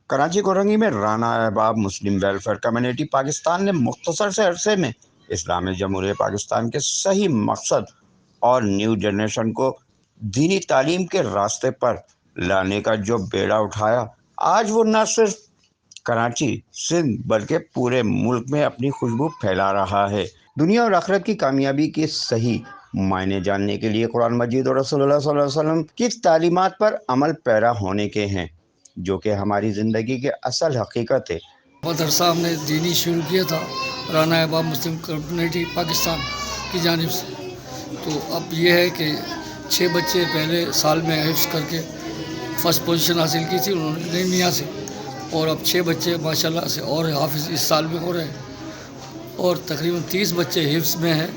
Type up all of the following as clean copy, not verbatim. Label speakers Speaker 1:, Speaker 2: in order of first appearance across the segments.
Speaker 1: कराची कोरंगी में राना अहबाब मुस्लिम welfare community Pakistan ने मुख्तसर से अरसे में इस्लामी जमहूरियत पाकिस्तान के सही मकसद और न्यू जनरेशन को दीनी तालीम के रास्ते पर लाने का जो बेड़ा उठाया, आज वो न सिर्फ कराची सिंध बल्कि पूरे मुल्क में अपनी खुशबू फैला रहा है। दुनिया और आखिरत की कामयाबी के सही मायने जानने के लिए कुरान मजीद और रसूलुल्लाह सल्लल्लाहु अलैहि वसल्लम की तालीमात पर अमल पैरा होने के हैं, जो कि हमारी ज़िंदगी के असल हकीकत है।
Speaker 2: मदरसा हमने दीनी शुरू किया था राना अहबाब मुस्लिम कम्युनिटी पाकिस्तान की जानिब से। तो अब ये है कि 6 बच्चे पहले साल में हिफ्ज़ करके फ़र्स्ट पोजीशन हासिल की थी उन्होंने नई मियाँ से, और अब 6 बच्चे माशाल्लाह से और हाफिज़ इस साल में हो रहे हैं, और तकरीबन 30 बच्चे हिफ्ज़ में हैं,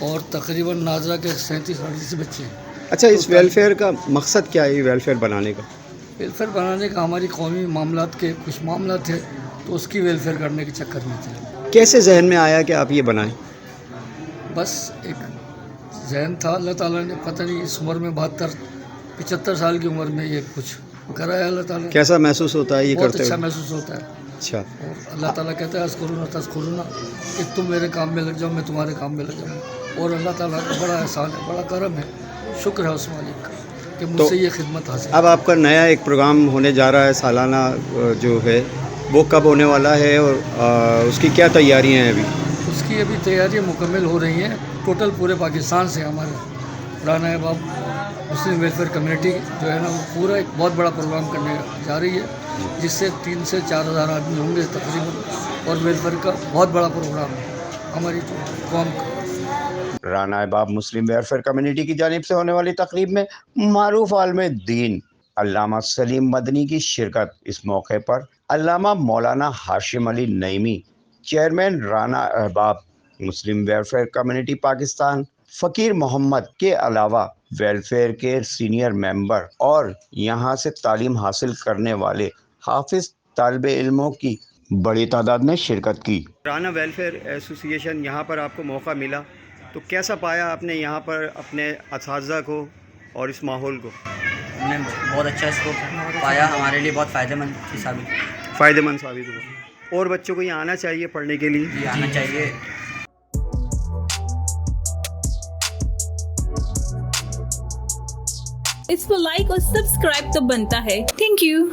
Speaker 2: और तकरीबन नाजरा के 37-38 बच्चे हैं।
Speaker 3: अच्छा, इस वेलफेयर का मकसद क्या है, वेलफेयर बनाने का?
Speaker 2: वेलफेयर बनाने का हमारी कौमी मामलात के कुछ मामला थे, तो उसकी वेलफेयर करने के चक्कर में थे।
Speaker 3: कैसे जहन में आया कि आप ये बनाएं?
Speaker 2: बस एक जहन था, अल्लाह ताला ने पता नहीं इस उम्र में 72-75 साल की उम्र में ये कुछ कराया अल्लाह ताला।
Speaker 3: कैसा महसूस होता है ये
Speaker 2: बहुत
Speaker 3: करते
Speaker 2: अच्छा
Speaker 3: हुए?
Speaker 2: महसूस होता है।
Speaker 3: अच्छा,
Speaker 2: और अल्लाह ताला कहता है अज़कुरुना तज़कुरुना, कि तुम मेरे काम में लग जाओ, मैं तुम्हारे काम में लग जाऊँ। और अल्लाह ताला का बड़ा एहसान है, बड़ा करम है, शुक्र है उस मालिक का कि मुझसे ये खिदमत हासिल।
Speaker 3: अब आपका नया एक प्रोग्राम होने जा रहा है सालाना, जो है वो कब होने वाला है और उसकी क्या तैयारियां हैं अभी?
Speaker 2: उसकी अभी तैयारियां मुकम्मल हो रही हैं। टोटल पूरे पाकिस्तान से हमारे राना अहबाब मुस्लिम वेलफेयर कम्युनिटी जो है ना, वो पूरा एक बहुत बड़ा प्रोग्राम करने जा रही है, जिससे 3 से 4 हज़ार आदमी होंगे तकरीबन, और वेलफेयर का बहुत बड़ा प्रोग्राम है हमारी कौम का।
Speaker 1: राना अहबाब मुस्लिम वेलफेयर कम्युनिटी की जानिब से होने वाली तकरीब में मारूफ आलिम दीन अल्लामा सलीम मदनी की शिरकत। इस मौके पर अल्लामा मौलाना हाशिम अली नईमी, चेयरमैन राना अहबाब मुस्लिम वेलफेयर कम्युनिटी पाकिस्तान, फ़कीर मोहम्मद के अलावा वेलफेयर के सीनियर मेंबर और यहाँ से तालीम हासिल करने वाले हाफिज तालिब इल्मों की बड़ी तादाद ने शिरकत की।
Speaker 3: राना वेलफेयर एसोसिएशन, यहाँ पर आपको मौका मिला तो कैसा पाया आपने यहाँ पर अपने असातिज़ा को और इस माहौल को?
Speaker 4: हमने बहुत अच्छा इसको पाया, हमारे लिए बहुत फ़ायदेमंद
Speaker 3: साबित हुआ। और बच्चों को यहाँ आना चाहिए पढ़ने के लिए?
Speaker 4: ये आना चाहिए।
Speaker 5: इसको लाइक और सब्सक्राइब तो बनता है। Thank you.